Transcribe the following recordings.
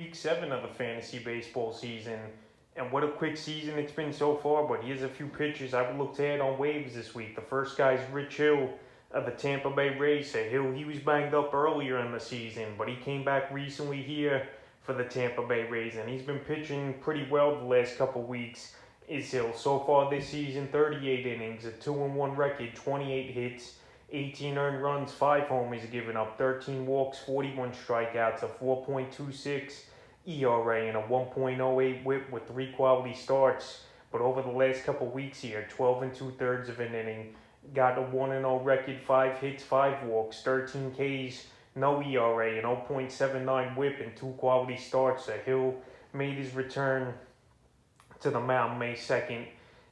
week 7 of the fantasy baseball season. And what a quick season it's been so far, but here's a few pitchers I would look to add on waivers this week. The first guy is Rich Hill of the Tampa Bay Rays. So Hill, he was banged up earlier in the season, but he came back recently here for the Tampa Bay Rays, and he's been pitching pretty well the last couple weeks. Is Hill so far this season, 38 innings, a 2-1 record, 28 hits, 18 earned runs, 5 homers given up, 13 walks, 41 strikeouts, a 4.26 ERA, and a 1.08 WHIP with 3 quality starts. But over the last couple weeks here, 12 2/3 of an inning, got a 1-0 record, 5 hits, 5 walks, 13 Ks, no ERA, an 0.79 WHIP, and 2 quality starts. So Hill made his return to the mound May 2nd,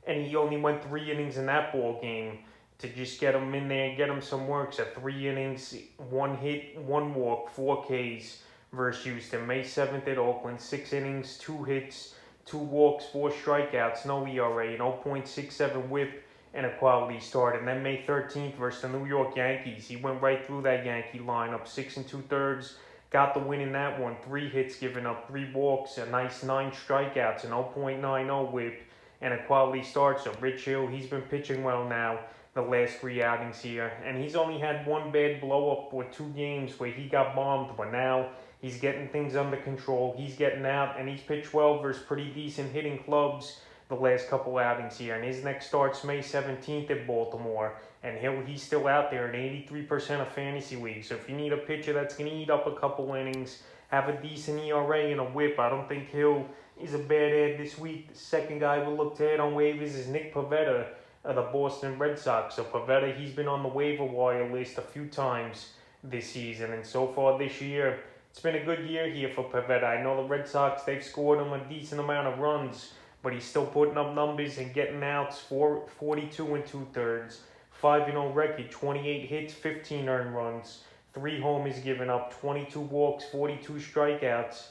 and he only went 3 innings in that ball game to just get him in there and get him some work. So 3 innings, 1 hit, 1 walk, 4 Ks versus Houston. May 7th at Oakland, 6 innings, 2 hits, 2 walks, 4 strikeouts, no ERA, an 0.67 WHIP, and a quality start. And then May 13th versus the New York Yankees, he went right through that Yankee lineup, 6 2/3, got the win in that one, 3 hits given up, 3 walks, a nice 9 strikeouts, an 0.90 WHIP, and a quality start. So Rich Hill, he's been pitching well now the last 3 outings here, and he's only had 1 bad blow up with 2 games where he got bombed, but now he's getting things under control. He's getting out, and he's pitched well versus pretty decent hitting clubs the last couple outings here. And his next start's May 17th at Baltimore, and he's still out there in 83% of fantasy leagues. So if you need a pitcher that's going to eat up a couple innings, have a decent ERA and a WHIP, I don't think Hill is a bad add this week. The second guy we'll look to add on waivers is Nick Pivetta of the Boston Red Sox. So Pivetta, he's been on the waiver wire list a few times this season, and so far this year, it's been a good year here for Pivetta. I know the Red Sox, they've scored him a decent amount of runs, but he's still putting up numbers and getting outs, 42 2/3, 5-0 record, 28 hits, 15 earned runs, 3 homers given up, 22 walks, 42 strikeouts,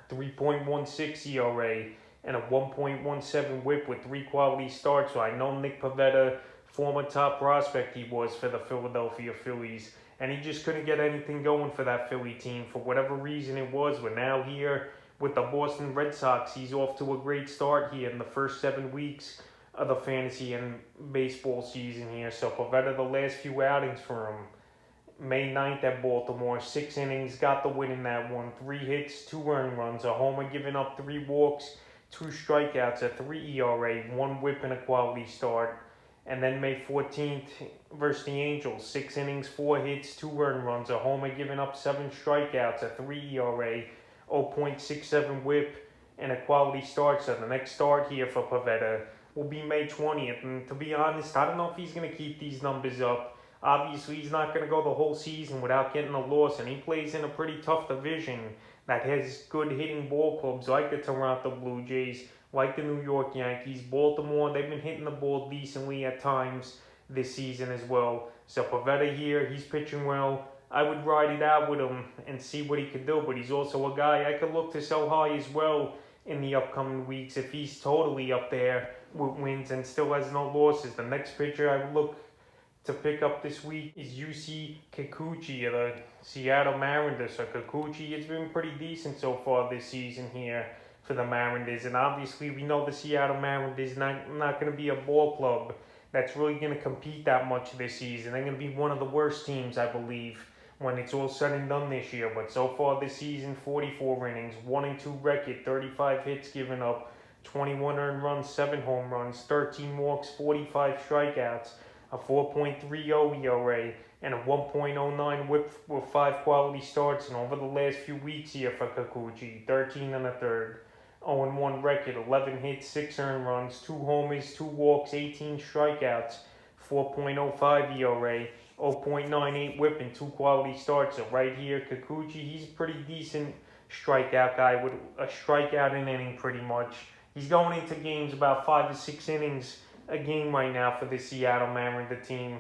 3.16 ERA, and a 1.17 WHIP with 3 quality starts. So I know Nick Pivetta, former top prospect he was for the Philadelphia Phillies, and he just couldn't get anything going for that Philly team for whatever reason it was. But now here with the Boston Red Sox, he's off to a great start here in the first 7 weeks of the fantasy and baseball season here. So Pivetta, the last few outings for him, May 9th at Baltimore, 6 innings, got the win in that one, 3 hits, 2 earned runs, a homer, giving up 3 walks, 2 strikeouts, a 3 ERA, 1 WHIP, and a quality start. And then May 14th versus the Angels, 6 innings, 4 hits, 2 earned runs, a homer, giving up 7 strikeouts, a 3 ERA, 0.67 WHIP, and a quality start. So the next start here for Pivetta will be May 20th. And to be honest, I don't know if he's going to keep these numbers up. Obviously, he's not going to go the whole season without getting a loss, and he plays in a pretty tough division that has good hitting ball clubs like the Toronto Blue Jays, like the New York Yankees, Baltimore. They've been hitting the ball decently at times this season as well. So Pivetta here, he's pitching well. I would ride it out with him and see what he could do, but he's also a guy I could look to sell high as well in the upcoming weeks if he's totally up there with wins and still has no losses. The next pitcher I would look to pick up this week is Yusei Kikuchi of the Seattle Mariners. So Kikuchi has been pretty decent so far this season here for the Mariners, and obviously we know the Seattle Mariners not going to be a ball club that's really going to compete that much this season. They're going to be one of the worst teams, I believe, when it's all said and done this year. But so far this season, 44 innings, 1-2 record, 35 hits given up, 21 earned runs, 7 home runs, 13 walks, 45 strikeouts, a 4.30 ERA, and a 1.09 WHIP with 5 quality starts. And over the last few weeks here for Kikuchi, 13 1/3, 0-1 record, 11 hits, 6 earned runs, 2 homers, 2 walks, 18 strikeouts, 4.05 ERA, 0.98 WHIP, and 2 quality starts. So right here, Kikuchi, he's a pretty decent strikeout guy with a strikeout an inning pretty much. He's going into games about 5 to 6 innings a game right now for the Seattle Mariners team.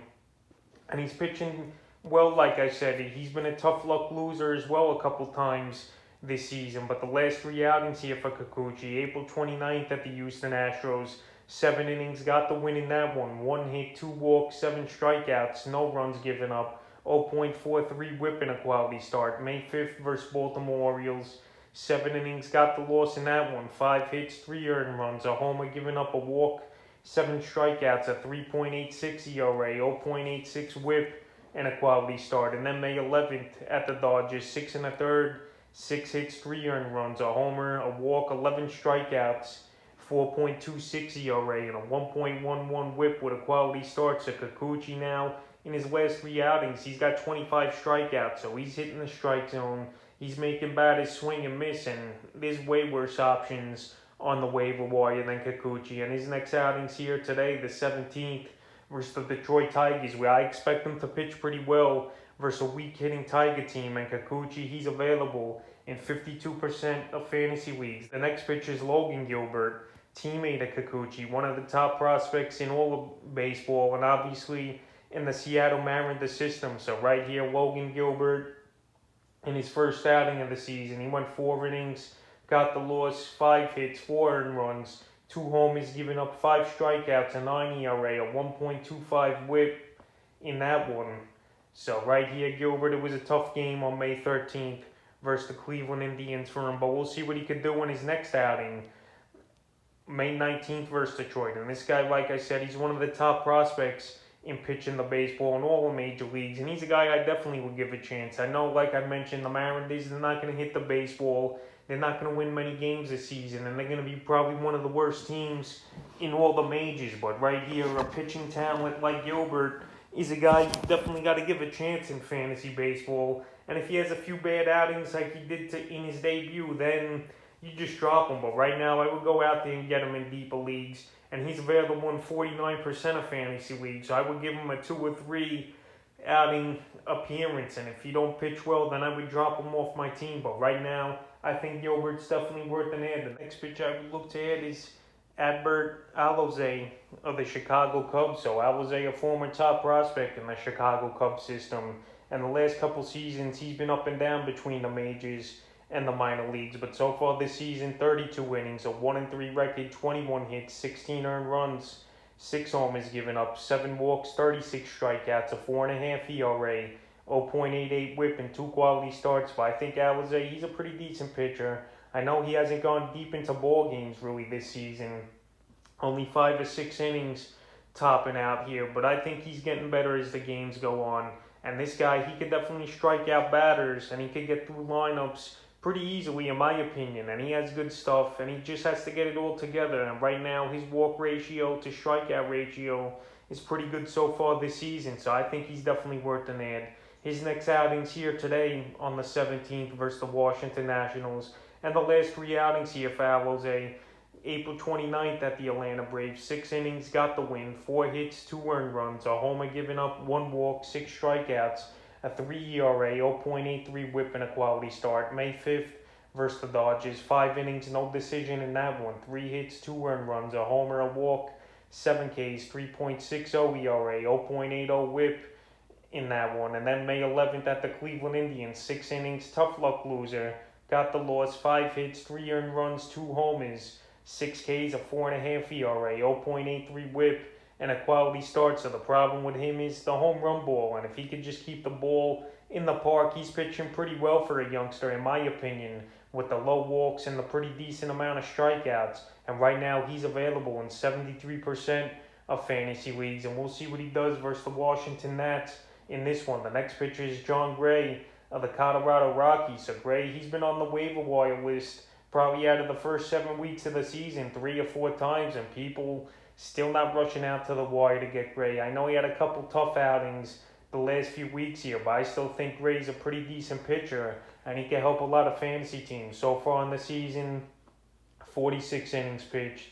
And he's pitching well, like I said. He's been a tough luck loser as well a couple times this season. But the last 3 outings here for Kikuchi, April 29th at the Houston Astros, 7 innings, got the win in that one. 1 hit, 2 walks, 7 strikeouts, no runs given up, 0.43 WHIP in a quality start. May 5th versus Baltimore Orioles, 7 innings, got the loss in that one. 5 hits, 3 earned runs, a homer, giving up a walk, 7 strikeouts, a 3.86 ERA, 0.86 WHIP, and a quality start. And then May 11th at the Dodgers, 6 1/3, 6 hits, 3 earned runs, a homer, a walk, 11 strikeouts, 4.26 ERA, and a 1.11 WHIP with a quality start. So Kikuchi now, in his last 3 outings, he's got 25 strikeouts, so he's hitting the strike zone. He's making batters swing and miss, and there's way worse options on the waiver wire than Kikuchi. And his next outings here today, the 17th, versus the Detroit Tigers, where I expect him to pitch pretty well versus a weak-hitting Tiger team. And Kikuchi, he's available in 52% of fantasy leagues. The next pitcher is Logan Gilbert, teammate of Kikuchi, one of the top prospects in all of baseball, and obviously in the Seattle Mariners system. So right here, Logan Gilbert, in his first outing of the season, he went 4 innings, got the loss, 5 hits, 4 earned runs, 2 homers, giving up 5 strikeouts, a 9 ERA, a 1.25 WHIP in that one. So right here, Gilbert, it was a tough game on May 13th versus the Cleveland Indians for him, but we'll see what he could do in his next outing, May 19th versus Detroit. And this guy, like I said, he's one of the top prospects in pitching the baseball in all the major leagues, and he's a guy I definitely would give a chance. I know, like I mentioned, the Mariners, they're not going to hit the baseball, they're not going to win many games this season, and they're going to be probably one of the worst teams in all the majors. But right here, a pitching talent like Gilbert is a guy you definitely got to give a chance in fantasy baseball. And if he has a few bad outings like he did in his debut, then you just drop him. But right now, I would go out there and get him in deeper leagues. And he's available in 49% of fantasy leagues. So I would give him a 2 or 3 outing appearance. And if he don't pitch well, then I would drop him off my team. But right now, I think Gilbert's definitely worth an add. The next pitcher I would look to add is Adalberto of the Chicago Cubs. So Alzolay, a former top prospect in the Chicago Cubs system. And the last couple seasons, he's been up and down between the majors and the minor leagues. But so far this season, 32 innings, a 1-3 record, 21 hits, 16 earned runs, 6 homers given up, 7 walks, 36 strikeouts, a 4.5 ERA, 0.88 WHIP, and 2 quality starts. But I think Alzolay, he's a pretty decent pitcher. I know he hasn't gone deep into ball games really this season. Only 5 or 6 innings topping out here. But I think he's getting better as the games go on. And this guy, he could definitely strike out batters, and he could get through lineups pretty easily, in my opinion. And he has good stuff, and he just has to get it all together. And right now, his walk ratio to strikeout ratio is pretty good so far this season. So I think he's definitely worth an add. His next outings here today on the 17th versus the Washington Nationals. And the last 3 outings here for Alzolay. April 29th at the Atlanta Braves. 6 innings, got the win. 4 hits, 2 earned runs. A homer given up, 1 walk, 6 strikeouts. A 3 ERA, 0.83 WHIP, and a quality start. May 5th versus the Dodgers. 5 innings, no decision in that one. 3 hits, 2 earned runs. A homer, a walk, 7 Ks, 3.60 ERA, 0.80 WHIP in that one. And then May 11th at the Cleveland Indians. 6 innings, tough luck loser. Got the loss, 5 hits, 3 earned runs, 2 homers, 6 Ks, a 4.5 ERA, 0.83 WHIP, and a quality start. So the problem with him is the home run ball. And if he could just keep the ball in the park, he's pitching pretty well for a youngster, in my opinion, with the low walks and the pretty decent amount of strikeouts. And right now, he's available in 73% of fantasy leagues. And we'll see what he does versus the Washington Nats in this one. The next pitcher is Jon Gray of the Colorado Rockies. So Gray, he's been on the waiver wire list probably out of the first 7 weeks of the season 3 or 4 times, and people still not rushing out to the wire to get Gray. I know he had a couple tough outings the last few weeks here, but I still think Gray's a pretty decent pitcher, and he can help a lot of fantasy teams. So far in the season, 46 innings pitched,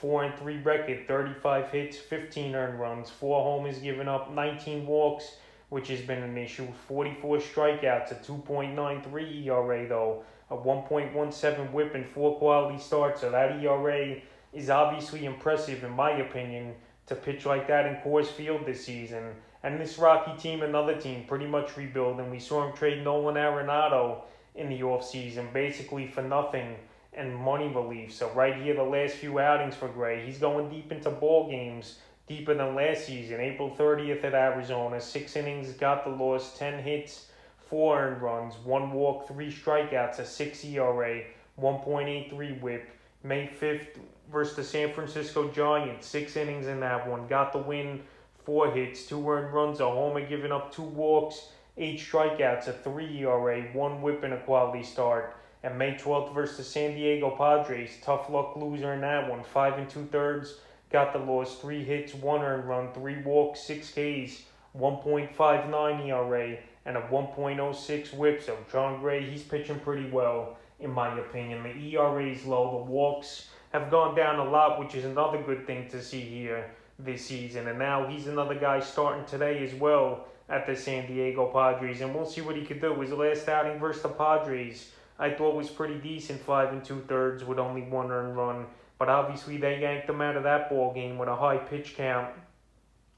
4-3 record, 35 hits, 15 earned runs, 4 homers given up, 19 walks, which has been an issue, 44 strikeouts, a 2.93 ERA though, a 1.17 WHIP, and 4 quality starts. So that ERA is obviously impressive, in my opinion, to pitch like that in Coors Field this season. And this Rocky team, another team, pretty much rebuilding. We saw him trade Nolan Arenado in the offseason, basically for nothing and money relief. So right here, the last few outings for Gray, he's going deep into ball games, deeper than last season. April 30th at Arizona, 6 innings, got the loss, 10 hits, 4 earned runs, 1 walk, 3 strikeouts, a 6 ERA, 1.83 whip. May 5th versus the San Francisco Giants, 6 innings in that one. Got the win, 4 hits, 2 earned runs, a homer, giving up 2 walks, 8 strikeouts, a 3 ERA, 1 whip, and a quality start. And May 12th versus the San Diego Padres, tough luck loser in that one, 5 2/3. Got the loss, 3 hits, 1 earned run, 3 walks, 6 Ks, 1.59 ERA, and a 1.06 whip. So Jon Gray, he's pitching pretty well, in my opinion. The ERA is low, the walks have gone down a lot, which is another good thing to see here this season. And now he's another guy starting today as well at the San Diego Padres, and we'll see what he could do. His last outing versus the Padres, I thought was pretty decent, 5 2/3 with only 1 earned run. But obviously they yanked him out of that ball game with a high pitch count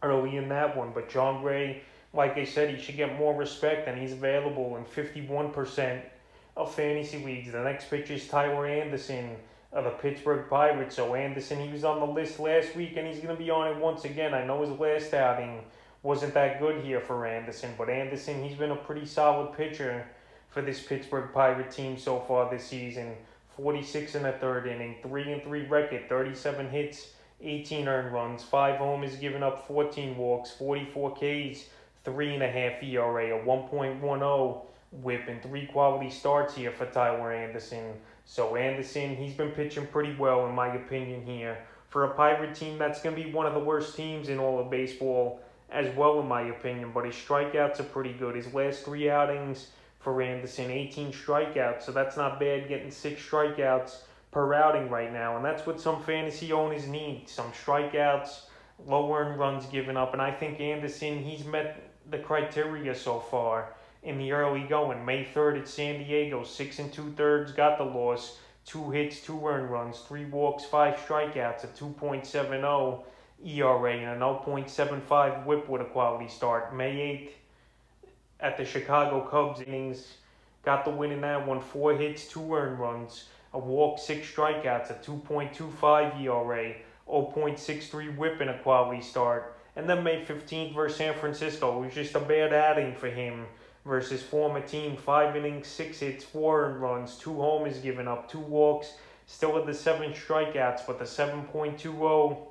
early in that one. But Jon Gray, like I said, he should get more respect, and he's available in 51% of fantasy leagues. The next pitcher is Tyler Anderson of the Pittsburgh Pirates. So Anderson, he was on the list last week, and he's going to be on it once again. I know his last outing wasn't that good here for Anderson, but Anderson, he's been a pretty solid pitcher for this Pittsburgh Pirate team so far this season. 46 in the third inning, 3-3 record, 37 hits, 18 earned runs, 5 homers, giving up 14 walks, 44 Ks, 3.5 ERA, a 1.10 whip, and 3 quality starts here for Tyler Anderson. So Anderson, he's been pitching pretty well in my opinion here for a Pirate team that's going to be one of the worst teams in all of baseball as well in my opinion. But his strikeouts are pretty good. His last 3 outings for Anderson, 18 strikeouts, so that's not bad, getting 6 strikeouts per outing right now, and that's what some fantasy owners need, some strikeouts, low earned runs given up, and I think Anderson, he's met the criteria so far in the early going. May 3rd at San Diego, 6 2/3, got the loss, 2 hits, 2 earned runs, 3 walks, 5 strikeouts, a 2.70 ERA, and a 0.75 whip with a quality start. May 8th, at the Chicago Cubs innings, got the win in that one, 4 hits, 2 earned runs, a walk, 6 strikeouts, a 2.25 ERA, 0.63 whip, and a quality start. And then May 15th versus San Francisco, it was just a bad outing for him versus former team. 5 innings, 6 hits, 4 earned runs, 2 homers given up, 2 walks, still at the 7 strikeouts, but the 7.20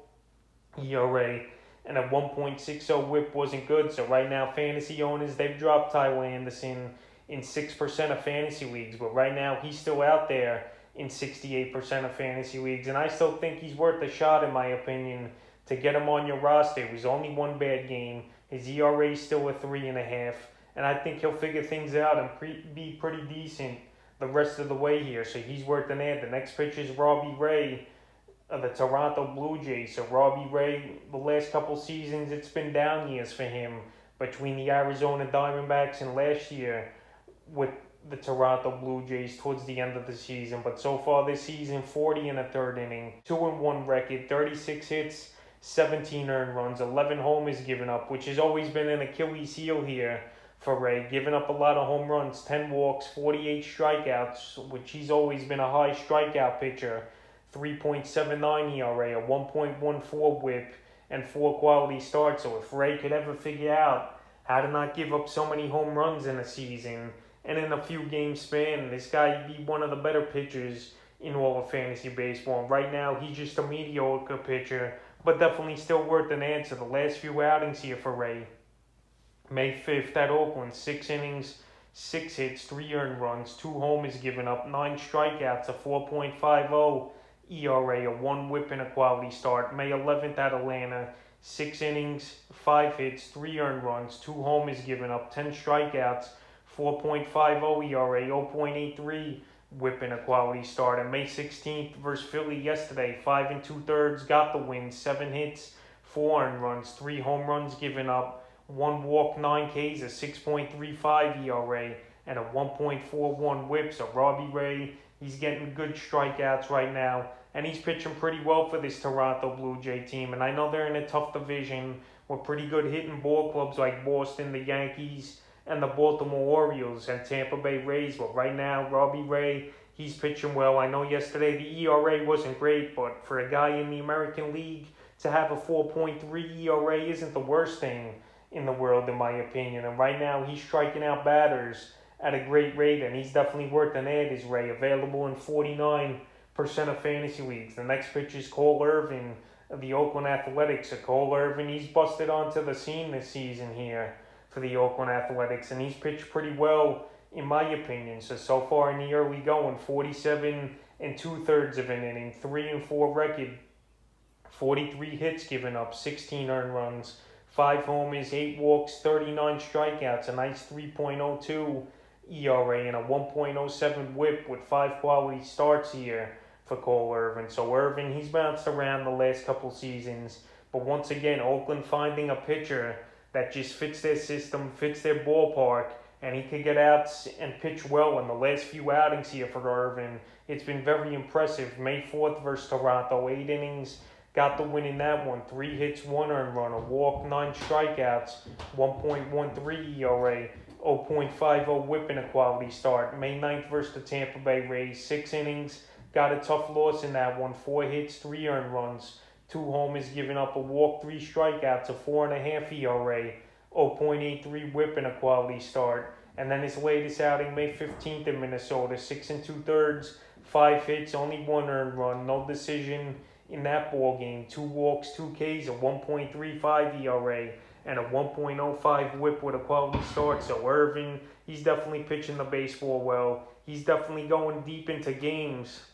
ERA and a 1.60 whip wasn't good. So right now, fantasy owners, they've dropped Tyler Anderson in 6% of fantasy leagues. But right now, he's still out there in 68% of fantasy leagues. And I still think he's worth a shot, in my opinion, to get him on your roster. It was only 1 bad game. His ERA is still a 3.5. And I think he'll figure things out and be pretty decent the rest of the way here. So he's worth an ad. The next pitcher is Robby Ray of the Toronto Blue Jays. So Robby Ray, the last couple seasons, it's been down years for him between the Arizona Diamondbacks and last year with the Toronto Blue Jays towards the end of the season. But so far this season, 40 in the third inning, 2-1 record, 36 hits, 17 earned runs, 11 homers given up, which has always been an Achilles heel here for Ray, giving up a lot of home runs, 10 walks, 48 strikeouts, which he's always been a high strikeout pitcher. 3.79 ERA, a 1.14 whip, and 4 quality starts. So if Ray could ever figure out how to not give up so many home runs in a season and in a few game span, this guy would be one of the better pitchers in all of fantasy baseball. Right now, he's just a mediocre pitcher, but definitely still worth an answer. The last few outings here for Ray. May 5th at Oakland, 6 innings, 6 hits, 3 earned runs, 2 homers given up, 9 strikeouts, a 4.50 ERA, a 1 whip, and a quality start. May 11th at Atlanta, 6 innings, 5 hits, 3 earned runs, 2 homers given up, 10 strikeouts, 4.50 ERA, 0.83 whip, and a quality start. And May 16th versus Philly yesterday, 5 2/3, got the win, 7 hits, 4 earned runs, 3 home runs given up, 1 walk, 9 Ks, a 6.35 ERA, and a 1.41 whip. So Robby Ray, he's getting good strikeouts right now, and he's pitching pretty well for this Toronto Blue Jay team. And I know they're in a tough division with pretty good hitting ball clubs like Boston, the Yankees, and the Baltimore Orioles and Tampa Bay Rays. But right now, Robby Ray, he's pitching well. I know yesterday the ERA wasn't great, but for a guy in the American League to have a 4.3 ERA isn't the worst thing in the world, in my opinion. And right now, he's striking out batters at a great rate, and he's definitely worth an ad, is Ray. Available in 49% of fantasy leagues. The next pitch is Cole Irving of the Oakland Athletics. So Cole Irving, he's busted onto the scene this season here for the Oakland Athletics, and he's pitched pretty well, in my opinion. So far in the early going, 47 2/3 of an inning, 3-4 record, 43 hits given up, 16 earned runs, 5 homers, 8 walks, 39 strikeouts, a nice 3.02 ERA, and a 1.07 whip with 5 quality starts here for Cole Irving. So Irving, he's bounced around the last couple seasons, but once again, Oakland finding a pitcher that just fits their system, fits their ballpark, and he could get out and pitch well in the last few outings here for Irving. It's been very impressive. May 4th versus Toronto, 8 innings, got the win in that one. 3 hits, 1 earned run, a walk, 9 strikeouts, 1.13 ERA, 0.50 whip in a quality start. May 9th versus the Tampa Bay Rays, 6 innings, got a tough loss in that one. 4 hits, 3 earned runs, 2 homers, giving up a walk, 3 strikeouts, a 4.5 ERA, 0.83 whip in a quality start. And then his latest outing, May 15th in Minnesota, 6 2/3, 5 hits, only 1 earned run, no decision in that ball game. 2 walks, 2 Ks, a 1.35 ERA, and a 1.05 whip with a quality start. So Irving, he's definitely pitching the baseball well. He's definitely going deep into games.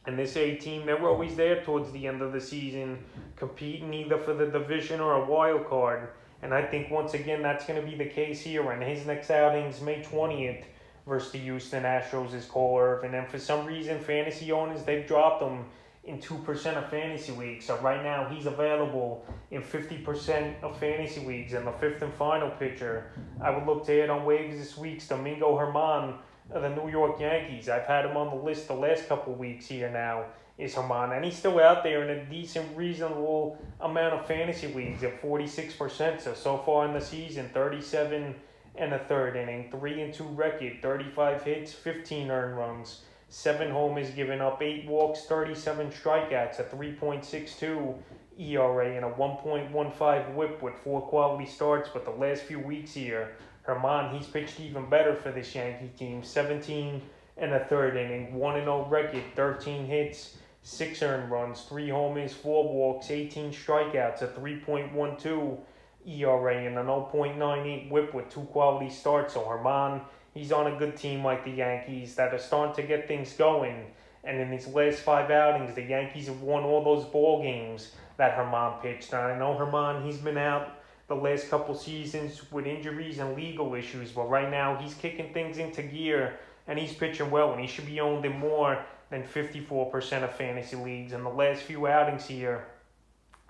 And this A team, they're always there towards the end of the season, competing either for the division or a wild card. And I think once again that's going to be the case here. And his next outing's May 20th versus the Houston Astros is Cole Irving. And for some reason, fantasy owners, they've dropped him in 2% of fantasy leagues. So right now he's available in 50% of fantasy leagues. And the 5th and final pitcher I would look to add on waivers this week's Domingo Hermann of the New York Yankees. I've had him on the list the last couple of weeks here now, is Hermann. And he's still out there in a decent, reasonable amount of fantasy leagues at 46%. So far in the season, 37 1/3 inning, 3-2 record, 35 hits, 15 earned runs, 7 homers given up, 8 walks, 37 strikeouts, a 3.62 ERA, and a 1.15 whip with 4 quality starts. But the last few weeks here, Hermann, he's pitched even better for this Yankee team. 17 1/3 inning, 1-0 record, 13 hits, 6 earned runs, 3 homers, 4 walks, 18 strikeouts, a 3.12 ERA, and an 0.98 whip with 2 quality starts. So Hermann, he's on a good team like the Yankees that are starting to get things going. And in his last 5 outings, the Yankees have won all those ball games that Hermann pitched. Now, I know Hermann, he's been out the last couple seasons with injuries and legal issues, but right now he's kicking things into gear and he's pitching well, and he should be owned in more than 54% of fantasy leagues. In the last few outings here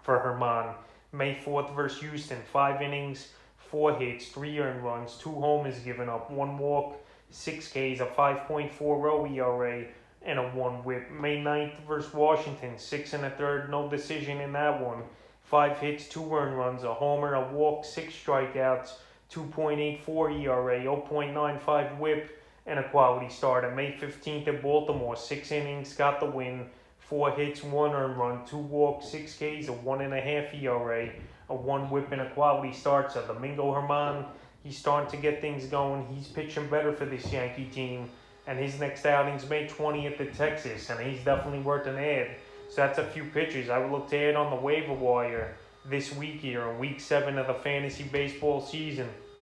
for Hermann, May 4th versus Houston, 5 innings, 4 hits, 3 earned runs, 2 homers given up, 1 walk, 6 Ks, a 5.40 ERA, and a 1 whip. May 9th versus Washington, 6 1/3, no decision in that one. 5 hits, 2 earned runs, a homer, a walk, 6 strikeouts, 2.84 ERA, 0.95 whip, and a quality start. And May 15th at Baltimore, 6 innings, got the win, 4 hits, 1 earned run, 2 walks, 6 Ks, a 1.5 ERA, a 1 whip, and a quality start. So Domingo Hermann, he's starting to get things going. He's pitching better for this Yankee team. And his next outing's May 20th at Texas, and he's definitely worth an ad. So that's a few pitchers I would look to add on the waiver wire this week here in Week 7 of the fantasy baseball season.